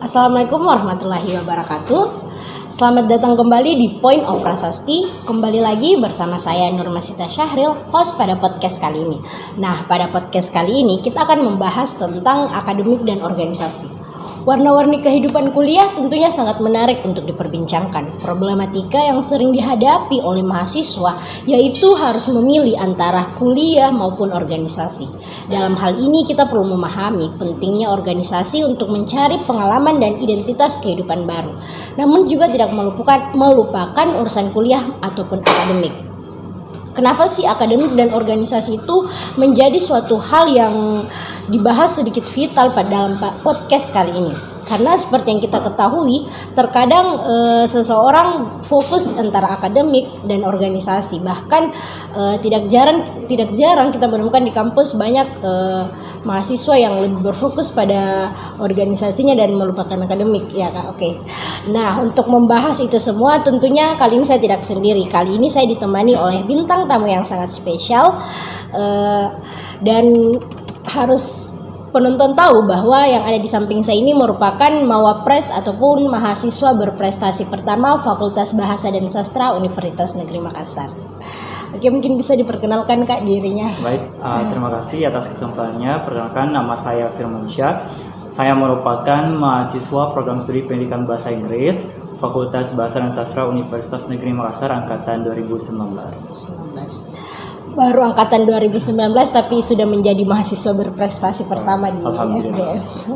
Assalamualaikum warahmatullahi wabarakatuh. Selamat datang kembali di Point of Prasasti. Kembali lagi bersama saya Nurmasita Syahril, host pada podcast kali ini. Nah, pada podcast kali ini kita akan membahas tentang akademik dan organisasi. Warna-warni kehidupan kuliah tentunya sangat menarik untuk diperbincangkan. Problematika yang sering dihadapi oleh mahasiswa yaitu harus memilih antara kuliah maupun organisasi. Dalam hal ini kita perlu memahami pentingnya organisasi untuk mencari pengalaman dan identitas kehidupan baru. Namun juga tidak melupakan urusan kuliah ataupun akademik. Kenapa sih akademik dan organisasi itu menjadi suatu hal yang dibahas sedikit vital pada dalam podcast kali ini? Karena seperti yang kita ketahui, terkadang seseorang fokus antara akademik dan organisasi. Bahkan tidak jarang kita menemukan di kampus banyak mahasiswa yang lebih berfokus pada organisasinya dan melupakan akademik, ya Kak. Oke. Nah, untuk membahas itu semua tentunya kali ini saya tidak sendiri. Kali ini saya ditemani oleh bintang tamu yang sangat spesial dan harus penonton tahu bahwa yang ada di samping saya ini merupakan mawapres ataupun mahasiswa berprestasi pertama Fakultas Bahasa dan Sastra Universitas Negeri Makassar. Oke, mungkin bisa diperkenalkan Kak dirinya. Baik, terima kasih atas kesempatannya. Perkenalkan, nama saya Firmansyah. Saya merupakan mahasiswa program studi pendidikan bahasa Inggris Fakultas Bahasa dan Sastra Universitas Negeri Makassar angkatan 2019. Baru angkatan 2019 tapi sudah menjadi mahasiswa berprestasi pertama di FBS.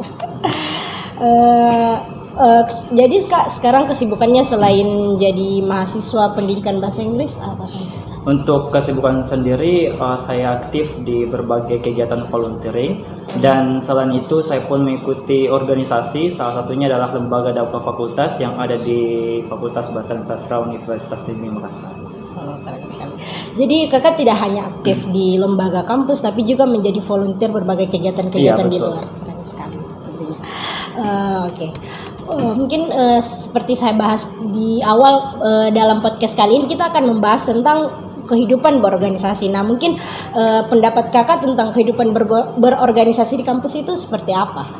Jadi Kak, sekarang kesibukannya selain jadi mahasiswa pendidikan bahasa Inggris apa saja? Untuk kesibukan sendiri, saya aktif di berbagai kegiatan volunteering dan selain itu saya pun mengikuti organisasi, salah satunya adalah lembaga dakwah fakultas yang ada di Fakultas Bahasa dan Sastra Universitas Negeri Makassar. Keren sekali. Jadi kakak tidak hanya aktif di lembaga kampus tapi juga menjadi volunteer berbagai kegiatan-kegiatan di luar. Keren sekali tentunya. Oke. Mungkin seperti saya bahas di awal dalam podcast kali ini kita akan membahas tentang kehidupan berorganisasi. Nah, mungkin pendapat kakak tentang kehidupan berorganisasi di kampus itu seperti apa?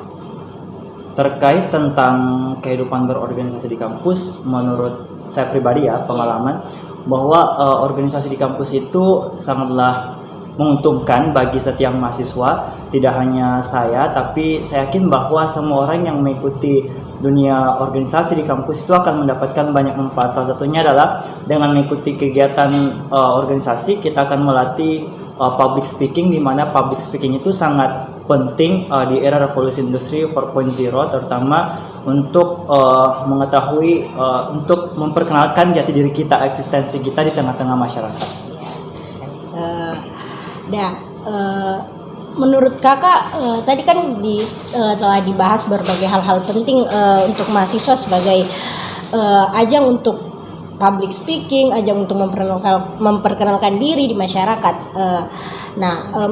Terkait tentang kehidupan berorganisasi di kampus, menurut saya pribadi ya, pengalaman bahwa organisasi di kampus itu sangatlah menguntungkan bagi setiap mahasiswa. Tidak hanya saya, tapi saya yakin bahwa semua orang yang mengikuti dunia organisasi di kampus itu akan mendapatkan banyak manfaat. Salah satunya adalah dengan mengikuti kegiatan organisasi kita akan melatih public speaking, di mana public speaking itu sangat penting di era revolusi industri 4.0, terutama untuk mengetahui untuk memperkenalkan jati diri kita, eksistensi kita di tengah-tengah masyarakat. Menurut kakak tadi kan telah dibahas berbagai hal-hal penting untuk mahasiswa sebagai ajang untuk public speaking, ajang untuk memperkenalkan diri di masyarakat.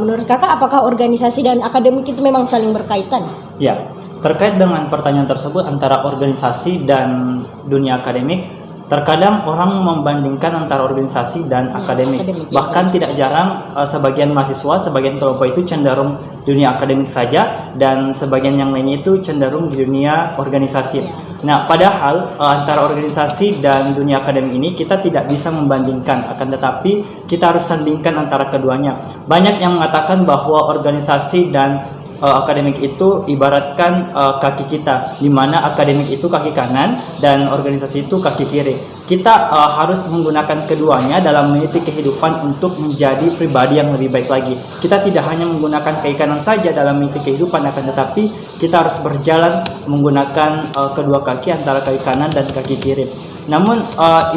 Menurut kakak apakah organisasi dan akademik itu memang saling berkaitan? Ya, terkait dengan pertanyaan tersebut antara organisasi dan dunia akademik, terkadang orang membandingkan antara organisasi dan akademik. Bahkan tidak jarang sebagian mahasiswa, sebagian kelompok itu cenderung dunia akademik saja dan sebagian yang lainnya itu cenderung di dunia organisasi. Nah, padahal antara organisasi dan dunia akademik ini kita tidak bisa membandingkan, akan tetapi kita harus sandingkan antara keduanya. Banyak yang mengatakan bahwa organisasi dan akademik itu ibaratkan kaki kita, di mana akademik itu kaki kanan dan organisasi itu kaki kiri. Kita harus menggunakan keduanya dalam meniti kehidupan untuk menjadi pribadi yang lebih baik lagi. Kita tidak hanya menggunakan kaki kanan saja dalam meniti kehidupan, akan tetapi kita harus berjalan menggunakan kedua kaki antara kaki kanan dan kaki kiri. Namun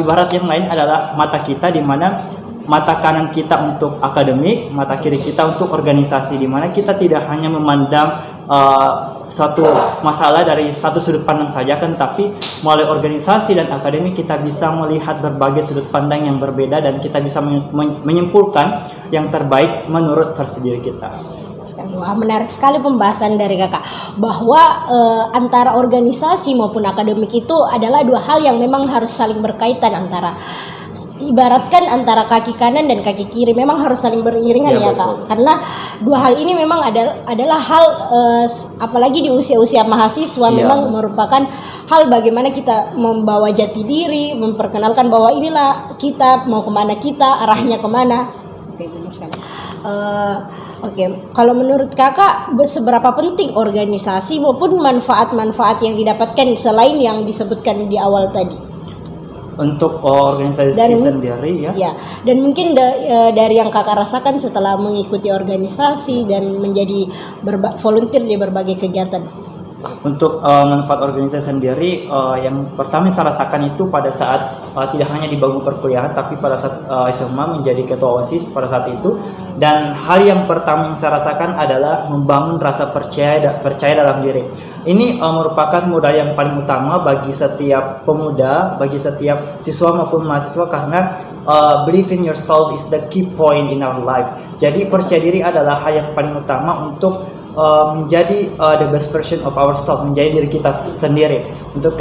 ibarat yang lain adalah mata kita, di mana mata kanan kita untuk akademik, mata kiri kita untuk organisasi, di mana kita tidak hanya memandang suatu masalah dari satu sudut pandang saja, kan, tapi melalui organisasi dan akademik kita bisa melihat berbagai sudut pandang yang berbeda dan kita bisa menyimpulkan yang terbaik menurut versi diri kita. Wah, menarik sekali pembahasan dari kakak bahwa antara organisasi maupun akademik itu adalah dua hal yang memang harus saling berkaitan antara ibaratkan antara kaki kanan dan kaki kiri memang harus saling beriringan ya Kak. Karena dua hal ini memang adalah hal apalagi di usia-usia mahasiswa memang merupakan hal bagaimana kita membawa jati diri, memperkenalkan bahwa inilah kita mau kemana, kita arahnya kemana. Oke, benar sekali. Oke, kalau menurut Kakak seberapa penting organisasi maupun manfaat-manfaat yang didapatkan selain yang disebutkan di awal tadi? Untuk organisasi sendiri ya. Dan mungkin dari yang Kakak rasakan setelah mengikuti organisasi dan menjadi volunteer di berbagai kegiatan. Untuk manfaat organisasi sendiri, yang pertama saya rasakan itu pada saat tidak hanya di bangku perkuliahan, tapi pada saat SMA menjadi ketua OSIS pada saat itu. Dan hal yang pertama yang saya rasakan adalah membangun rasa percaya dalam diri. Ini merupakan modal yang paling utama bagi setiap pemuda, bagi setiap siswa maupun mahasiswa, karena believe in yourself is the key point in our life. Jadi percaya diri adalah hal yang paling utama untuk menjadi the best version of ourselves, menjadi diri kita sendiri untuk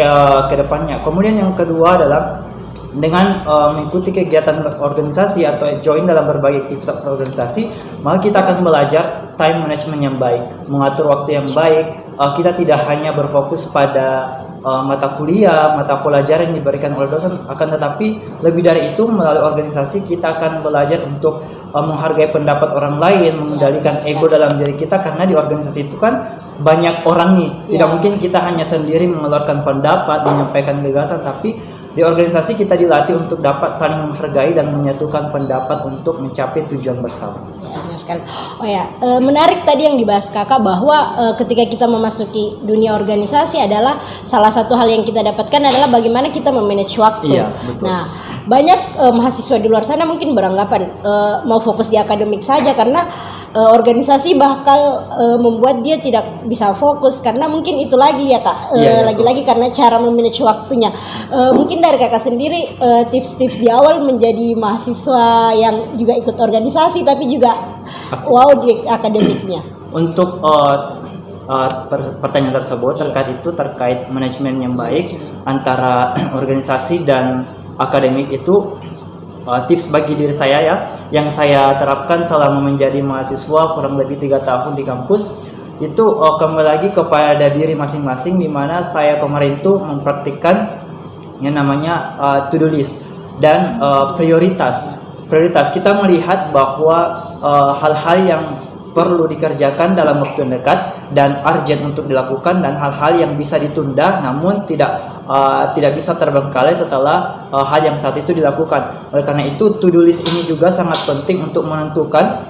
ke depannya. Kemudian yang kedua adalah dengan mengikuti kegiatan organisasi atau join dalam berbagai aktivitas organisasi, maka kita akan belajar time management yang baik, mengatur waktu yang baik. Kita tidak hanya berfokus pada mata kuliah, mata pelajaran yang diberikan oleh dosen, akan tetapi lebih dari itu melalui organisasi kita akan belajar untuk menghargai pendapat orang lain, mengendalikan ego dalam diri kita, karena di organisasi itu kan banyak orang nih, tidak mungkin kita hanya sendiri mengeluarkan pendapat, menyampaikan gagasan, tapi di organisasi kita dilatih untuk dapat saling menghargai dan menyatukan pendapat untuk mencapai tujuan bersama. Benar sekali. Menarik tadi yang dibahas Kakak bahwa ketika kita memasuki dunia organisasi adalah salah satu hal yang kita dapatkan adalah bagaimana kita memanage waktu. Iya, betul. Nah, banyak mahasiswa di luar sana mungkin beranggapan mau fokus di akademik saja, karena organisasi bakal membuat dia tidak bisa fokus, karena mungkin itu lagi ya Kak. Lagi-lagi karena cara memanage waktunya. Mungkin dari Kakak sendiri tips-tips di awal menjadi mahasiswa yang juga ikut organisasi tapi juga di akademiknya. Untuk pertanyaan tersebut terkait manajemen yang baik antara organisasi dan akademik itu, tips bagi diri saya ya, yang saya terapkan selama menjadi mahasiswa kurang lebih 3 tahun di kampus itu kembali lagi kepada diri masing-masing, di mana saya kemarin tuh mempraktikkan yang namanya to-do list dan prioritas. Kita melihat bahwa hal-hal yang perlu dikerjakan dalam waktu yang dekat dan urgent untuk dilakukan, dan hal-hal yang bisa ditunda namun tidak bisa terbengkalai setelah hal yang saat itu dilakukan. Oleh karena itu to-do list ini juga sangat penting untuk menentukan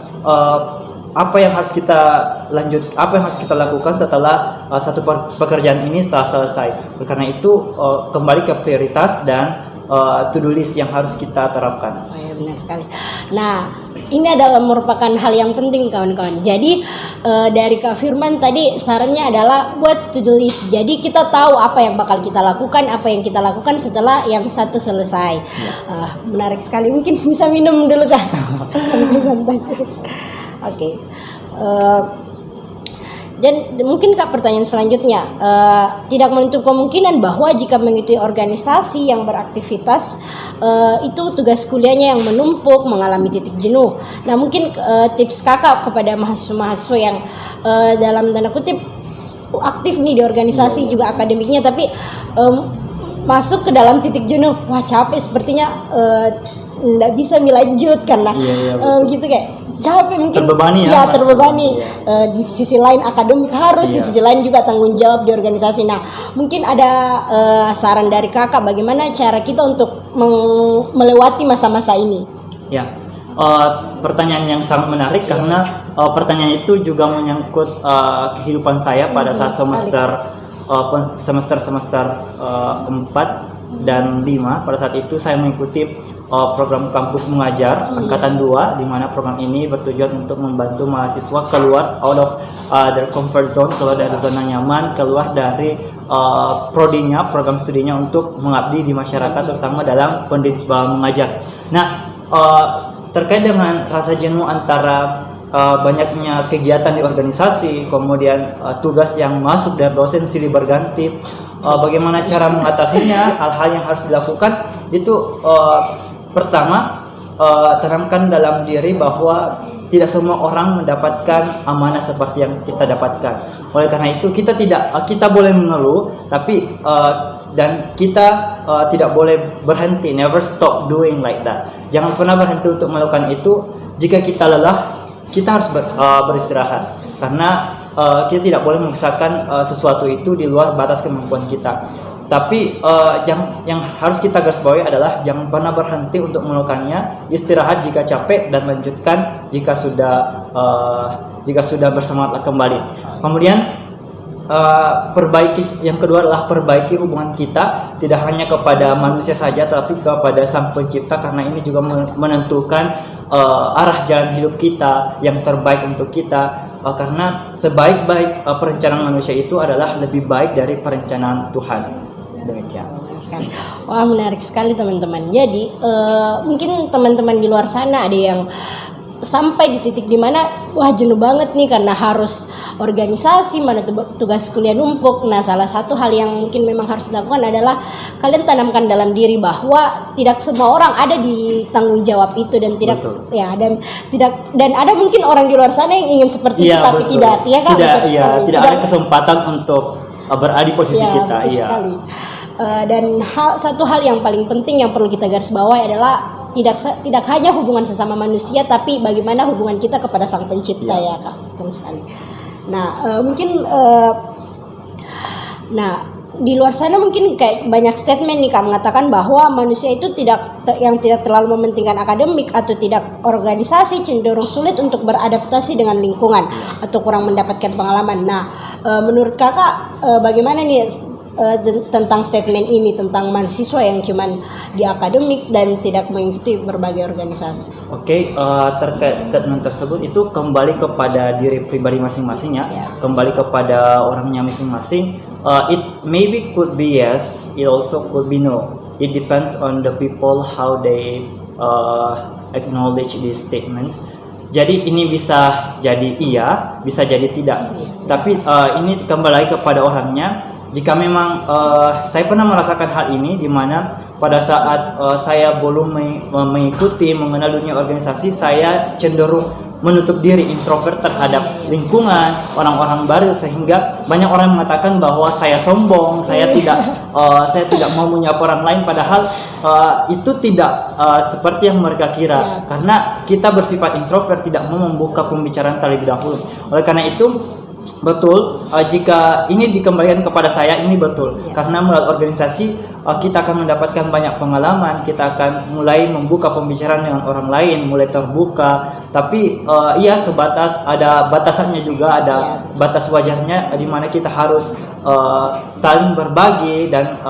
apa yang harus kita lakukan setelah satu pekerjaan ini setelah selesai. Oleh karena itu kembali ke prioritas dan to-do list yang harus kita terapkan. Oh ya, benar sekali. Nah, ini adalah merupakan hal yang penting kawan-kawan. Jadi dari Kak Firman tadi sarannya adalah buat to-do list. Jadi kita tahu apa yang bakal kita lakukan, apa yang kita lakukan setelah yang satu selesai. Menarik sekali. Mungkin bisa minum dulu Kak. Santai-santai. Oke. Dan mungkin Kak pertanyaan selanjutnya, tidak menutup kemungkinan bahwa jika mengikuti organisasi yang beraktivitas itu tugas kuliahnya yang menumpuk, mengalami titik jenuh. Nah mungkin tips Kakak kepada mahasiswa-mahasiswa yang dalam tanda kutip aktif nih di organisasi juga akademiknya, tapi masuk ke dalam titik jenuh, wah capek sepertinya, nggak bisa lanjut karena gitu kayak capek mungkin, terbebani di sisi lain akademik harus, di sisi lain juga tanggung jawab di organisasi. Nah mungkin ada saran dari Kakak bagaimana cara kita untuk melewati masa-masa ini? Pertanyaan yang sangat menarik karena pertanyaan itu juga menyangkut kehidupan saya pada saat semester 4 dan 5. Pada saat itu saya mengikuti program kampus mengajar angkatan 2, di mana program ini bertujuan untuk membantu mahasiswa keluar out of their comfort zone, keluar dari zona nyaman, keluar dari prodinya, program studinya untuk mengabdi di masyarakat, terutama dalam mengajar. Nah, terkait dengan rasa jenuh antara banyaknya kegiatan di organisasi, kemudian tugas yang masuk dari dosen silih berganti, bagaimana cara mengatasinya, hal-hal yang harus dilakukan itu Pertama, tanamkan dalam diri bahwa tidak semua orang mendapatkan amanah seperti yang kita dapatkan. Oleh karena itu kita boleh mengeluh, tapi dan kita tidak boleh berhenti, never stop doing like that. Jangan pernah berhenti untuk melakukan itu. Jika kita lelah, kita harus beristirahat, karena kita tidak boleh memaksakan sesuatu itu di luar batas kemampuan kita. Tapi yang harus kita garisbawahi adalah jangan pernah berhenti untuk melakukannya. Istirahat jika capek dan lanjutkan jika sudah bersemangat kembali. Kemudian yang kedua adalah perbaiki hubungan kita, tidak hanya kepada manusia saja tapi kepada Sang Pencipta, karena ini juga menentukan arah jalan hidup kita yang terbaik untuk kita, karena sebaik-baik perencanaan manusia itu adalah lebih baik dari perencanaan Tuhan. Demikian. Wah, menarik sekali teman-teman. Jadi mungkin teman-teman di luar sana ada yang sampai di titik dimana wah jenuh banget nih karena harus organisasi, mana tugas kuliah numpuk. Nah, salah satu hal yang mungkin memang harus dilakukan adalah kalian tanamkan dalam diri bahwa tidak semua orang ada di tanggung jawab itu, dan tidak betul. Ya dan ada mungkin orang di luar sana yang ingin seperti itu tapi betul. tidak ya kan? Tidak ada kesempatan untuk berada di posisi kita. Betul sekali. Dan satu hal yang paling penting yang perlu kita garis bawahi adalah tidak hanya hubungan sesama manusia, tapi bagaimana hubungan kita kepada Sang Pencipta ya Kak. Betul sekali. Nah, mungkin di luar sana mungkin kayak banyak statement nih Kak mengatakan bahwa manusia itu tidak terlalu mementingkan akademik atau tidak organisasi, cenderung sulit untuk beradaptasi dengan lingkungan atau kurang mendapatkan pengalaman. Nah, menurut Kakak bagaimana nih tentang statement ini tentang mahasiswa yang cuman di akademik dan tidak mengikuti berbagai organisasi? Terkait statement tersebut itu kembali kepada diri pribadi masing-masing ya, kembali kepada orangnya masing-masing. It maybe could be yes, it also could be no. It depends on the people how they acknowledge this statement. Jadi ini bisa jadi iya, bisa jadi tidak. Tapi ini kembali kepada orangnya. Jika memang saya pernah merasakan hal ini, di mana pada saat saya belum mengikuti mengenal dunia organisasi, saya cenderung menutup diri, introvert terhadap lingkungan, orang-orang baru, sehingga banyak orang mengatakan bahwa saya sombong, saya tidak mau menyapa orang lain, padahal itu tidak seperti yang mereka kira, karena kita bersifat introvert, tidak mau membuka pembicaraan terlebih dahulu. Oleh karena itu betul, jika ini dikembalikan kepada saya, ini betul. Karena melalui organisasi kita akan mendapatkan banyak pengalaman, kita akan mulai membuka pembicaraan dengan orang lain, mulai terbuka. Tapi sebatas, ada batasannya juga, ada batas wajarnya, di mana kita harus saling berbagi dan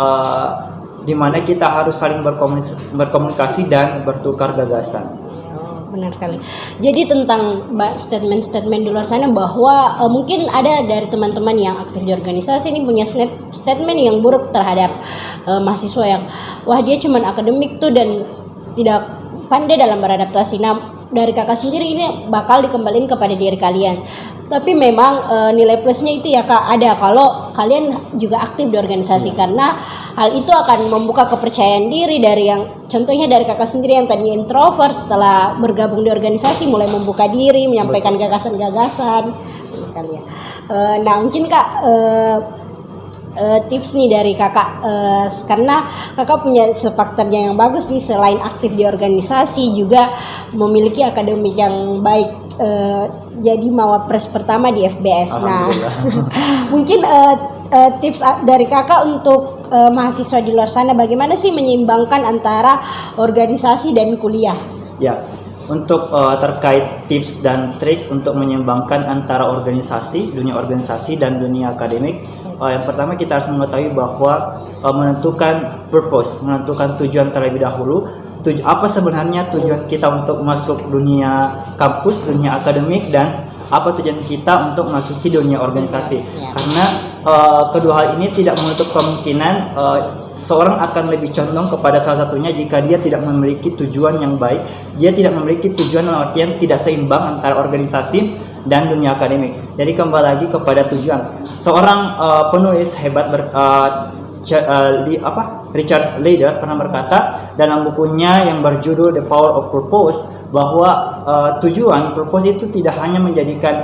di mana kita harus saling berkomunikasi dan bertukar gagasan. Benar sekali. Jadi tentang statement-statement di luar sana bahwa mungkin ada dari teman-teman yang aktif di organisasi ini punya statement yang buruk terhadap mahasiswa yang wah dia cuma akademik tuh dan tidak pandai dalam beradaptasi. Nah, dari Kakak sendiri ini bakal dikembalikan kepada diri kalian. Tapi memang nilai plusnya itu ya Kak ada kalau kalian juga aktif di organisasi, karena hal itu akan membuka kepercayaan diri dari yang contohnya dari Kakak sendiri yang tadi introvert, setelah bergabung di organisasi mulai membuka diri, menyampaikan gagasan-gagasan sekali ya. Nah, mungkin Kak tips nih dari Kakak, karena Kakak punya faktornya yang bagus nih, selain aktif di organisasi juga memiliki akademik yang baik, jadi mawapres pertama di FBS. Nah, mungkin tips dari Kakak untuk mahasiswa di luar sana bagaimana sih menyeimbangkan antara organisasi dan kuliah? Ya, untuk terkait tips dan trik untuk menyeimbangkan antara dunia organisasi dan dunia akademik, yang pertama kita harus mengetahui bahwa menentukan purpose, menentukan tujuan terlebih dahulu. Apa sebenarnya tujuan kita untuk masuk dunia kampus, dunia akademik, dan apa tujuan kita untuk masuki dunia organisasi. Karena kedua hal ini tidak menutup kemungkinan seorang akan lebih condong kepada salah satunya jika dia tidak memiliki tujuan yang baik. Dia tidak memiliki tujuan dalam artian tidak seimbang antara organisasi dan dunia akademik. Jadi kembali lagi kepada tujuan. Seorang penulis hebat Richard Leider pernah berkata dalam bukunya yang berjudul The Power of Purpose bahwa tujuan, purpose itu tidak hanya menjadikan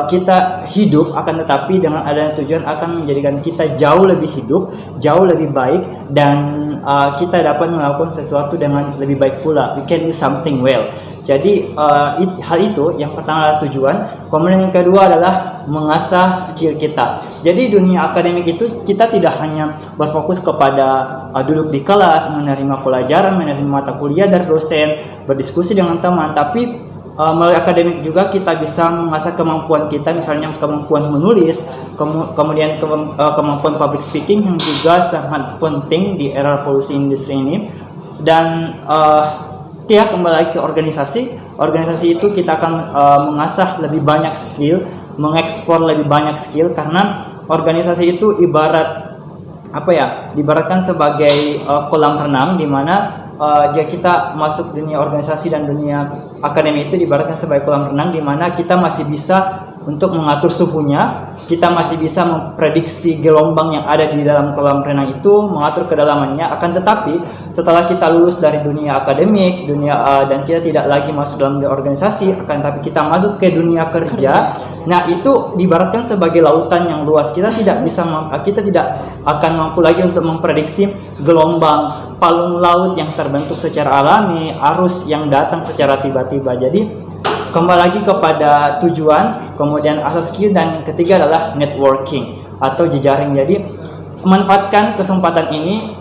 kita hidup, akan tetapi dengan adanya tujuan akan menjadikan kita jauh lebih hidup, jauh lebih baik, dan kita dapat melakukan sesuatu dengan lebih baik pula. We can do something well. Jadi hal itu yang pertama adalah tujuan. Kemudian yang kedua adalah mengasah skill kita. Jadi dunia akademik itu kita tidak hanya berfokus kepada duduk di kelas, menerima pelajaran, menerima mata kuliah dari dosen, berdiskusi dengan teman, tapi melalui akademik juga kita bisa mengasah kemampuan kita, misalnya kemampuan menulis, kemudian kemampuan public speaking yang juga sangat penting di era revolusi industri ini. Dan kembali lagi ke organisasi itu kita akan mengasah lebih banyak skill, mengekspor lebih banyak skill, karena organisasi itu diibaratkan sebagai kolam renang, di mana jika kita masuk dunia organisasi dan dunia akademik itu diibaratkan sebagai kolam renang, di mana kita masih bisa untuk mengatur suhunya, kita masih bisa memprediksi gelombang yang ada di dalam kolam renang itu, mengatur kedalamannya. Akan tetapi setelah kita lulus dari dunia akademik, dan kita tidak lagi masuk dalam dunia organisasi, akan tetapi kita masuk ke dunia kerja. Nah, itu diibaratkan sebagai lautan yang luas. Kita tidak akan mampu lagi untuk memprediksi gelombang, palung laut yang terbentuk secara alami, arus yang datang secara tiba-tiba. Jadi kembali lagi kepada tujuan, kemudian asah skill, dan yang ketiga adalah networking atau jejaring. Jadi manfaatkan kesempatan ini,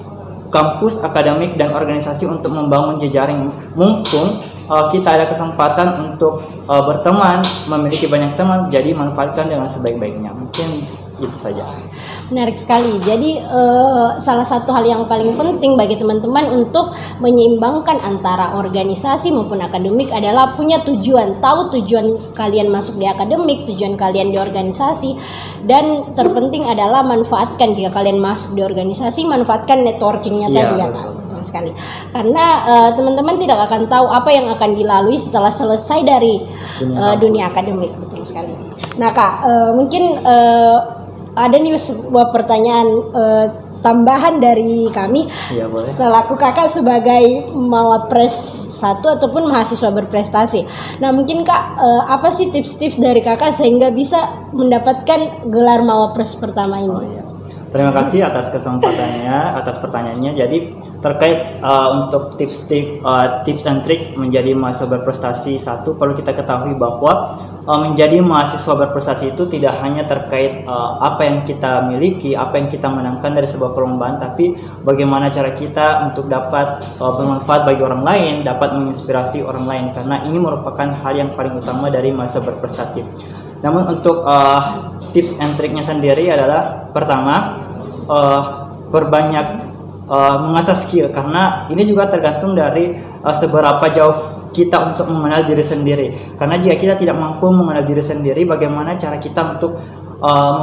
kampus, akademik, dan organisasi untuk membangun jejaring. Mumpung kita ada kesempatan untuk berteman, memiliki banyak teman, jadi manfaatkan dengan sebaik-baiknya. Mungkin itu saja. Menarik sekali. Jadi salah satu hal yang paling penting bagi teman-teman untuk menyeimbangkan antara organisasi maupun akademik adalah punya tujuan. Tahu tujuan kalian masuk di akademik, tujuan kalian di organisasi, dan terpenting adalah manfaatkan jika kalian masuk di organisasi, manfaatkan networkingnya tadi ya Kak. Betul sekali. Karena teman-teman tidak akan tahu apa yang akan dilalui setelah selesai dari dunia akademik. Betul sekali. Nah Kak, mungkin ada nih sebuah pertanyaan tambahan dari kami. Ya, boleh. Selaku kakak sebagai mawapres 1 ataupun mahasiswa berprestasi. Nah mungkin Kak, apa sih tips-tips dari kakak sehingga bisa mendapatkan gelar mawapres pertama ini? Terima kasih atas kesempatannya, atas pertanyaannya. Jadi terkait untuk tips dan trik menjadi mahasiswa berprestasi 1, perlu kita ketahui bahwa menjadi mahasiswa berprestasi itu tidak hanya terkait apa yang kita miliki, apa yang kita menangkan dari sebuah perlombaan, tapi bagaimana cara kita untuk dapat bermanfaat bagi orang lain, dapat menginspirasi orang lain, karena ini merupakan hal yang paling utama dari mahasiswa berprestasi. Namun untuk tips and triknya sendiri adalah pertama, berbanyak mengasah skill, karena ini juga tergantung dari seberapa jauh kita untuk mengenal diri sendiri. Karena jika kita tidak mampu mengenal diri sendiri, bagaimana cara kita untuk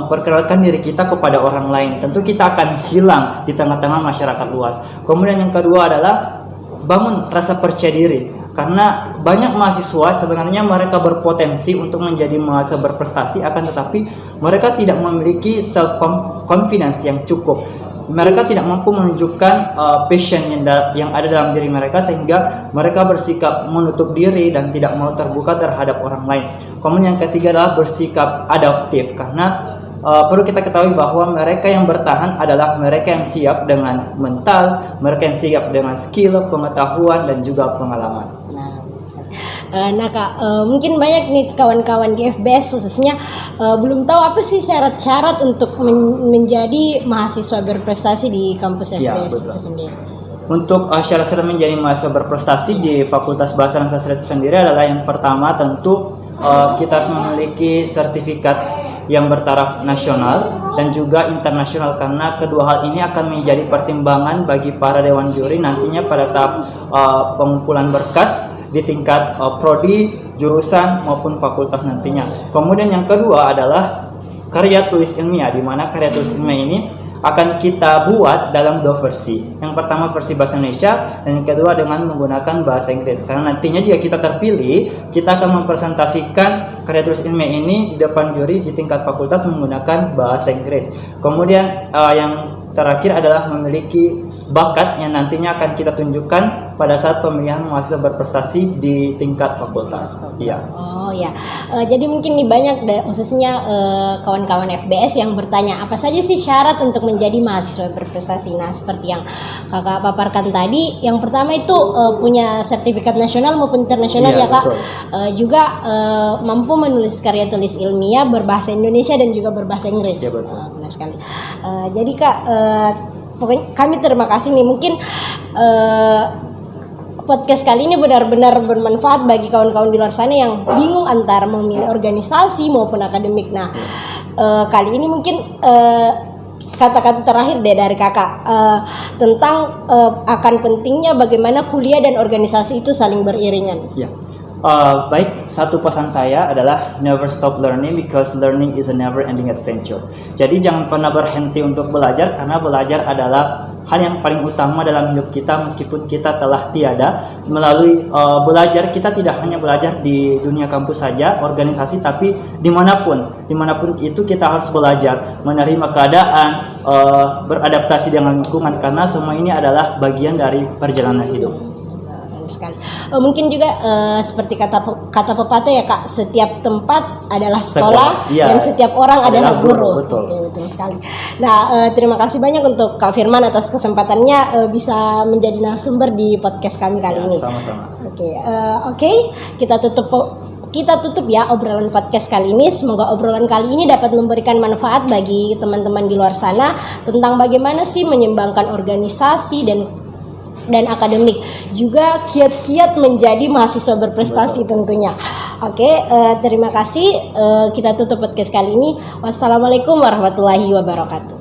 memperkenalkan diri kita kepada orang lain? Tentu kita akan hilang di tengah-tengah masyarakat luas. Kemudian yang kedua adalah bangun rasa percaya diri. Karena banyak mahasiswa sebenarnya mereka berpotensi untuk menjadi mahasiswa berprestasi, akan tetapi mereka tidak memiliki self confidence yang cukup. Mereka tidak mampu menunjukkan passion yang ada dalam diri mereka, sehingga mereka bersikap menutup diri dan tidak mau terbuka terhadap orang lain. Kemudian yang ketiga adalah bersikap adaptif, karena perlu kita ketahui bahwa mereka yang bertahan adalah mereka yang siap dengan mental, mereka yang siap dengan skill, pengetahuan, dan juga pengalaman. Nah Kak, mungkin banyak nih kawan-kawan di FBS khususnya belum tahu apa sih syarat-syarat untuk menjadi mahasiswa berprestasi di kampus FBS itu sendiri. Untuk syarat-syarat menjadi mahasiswa berprestasi di Fakultas Bahasa dan Sastra itu sendiri adalah yang pertama tentu kita harus memiliki sertifikat yang bertaraf nasional dan juga internasional, karena kedua hal ini akan menjadi pertimbangan bagi para dewan juri nantinya pada tahap pengumpulan berkas di tingkat prodi, jurusan maupun fakultas nantinya. Kemudian yang kedua adalah karya tulis ilmiah, di mana karya tulis ilmiah ini akan kita buat dalam 2 versi. Yang pertama versi bahasa Indonesia, dan yang kedua dengan menggunakan bahasa Inggris. Karena nantinya jika kita terpilih, kita akan mempresentasikan karya tulis ilmiah ini di depan juri di tingkat fakultas menggunakan bahasa Inggris. Kemudian yang terakhir adalah memiliki bakat yang nantinya akan kita tunjukkan pada saat pemilihan mahasiswa berprestasi di tingkat fakultas. Iya. Oh ya, jadi mungkin nih banyak khususnya kawan-kawan FBS yang bertanya apa saja sih syarat untuk menjadi mahasiswa berprestasi. Nah, seperti yang kakak paparkan tadi, yang pertama itu punya sertifikat nasional maupun internasional ya kak. Juga mampu menulis karya tulis ilmiah berbahasa Indonesia dan juga berbahasa Inggris. Ya, betul. Benar sekali. Jadi kak, kami terima kasih nih, mungkin podcast kali ini benar-benar bermanfaat bagi kawan-kawan di luar sana yang bingung antara memilih organisasi maupun akademik. Nah, kali ini mungkin kata-kata terakhir deh dari kakak tentang akan pentingnya bagaimana kuliah dan organisasi itu saling beriringan. Ya. Baik, satu pesan saya adalah never stop learning because learning is a never ending adventure. Jadi jangan pernah berhenti untuk belajar, karena belajar adalah hal yang paling utama dalam hidup kita meskipun kita telah tiada. Melalui belajar, kita tidak hanya belajar di dunia kampus saja, organisasi, tapi dimanapun itu kita harus belajar, menerima keadaan, beradaptasi dengan lingkungan, karena semua ini adalah bagian dari perjalanan hidup. Sekali. Mungkin juga seperti kata pepatah ya kak, setiap tempat adalah sekolah dan setiap orang adalah guru. Betul. Oke, betul sekali. Nah, terima kasih banyak untuk Kak Firman atas kesempatannya bisa menjadi narasumber di podcast kami kali ini. Sama-sama. Oke, kita tutup ya obrolan podcast kali ini. Semoga obrolan kali ini dapat memberikan manfaat bagi teman-teman di luar sana tentang bagaimana sih menyeimbangkan organisasi dan akademik, juga kiat-kiat menjadi mahasiswa berprestasi. Betul. Tentunya. Oke, terima kasih. Kita tutup podcast kali ini. Wassalamualaikum warahmatullahi wabarakatuh.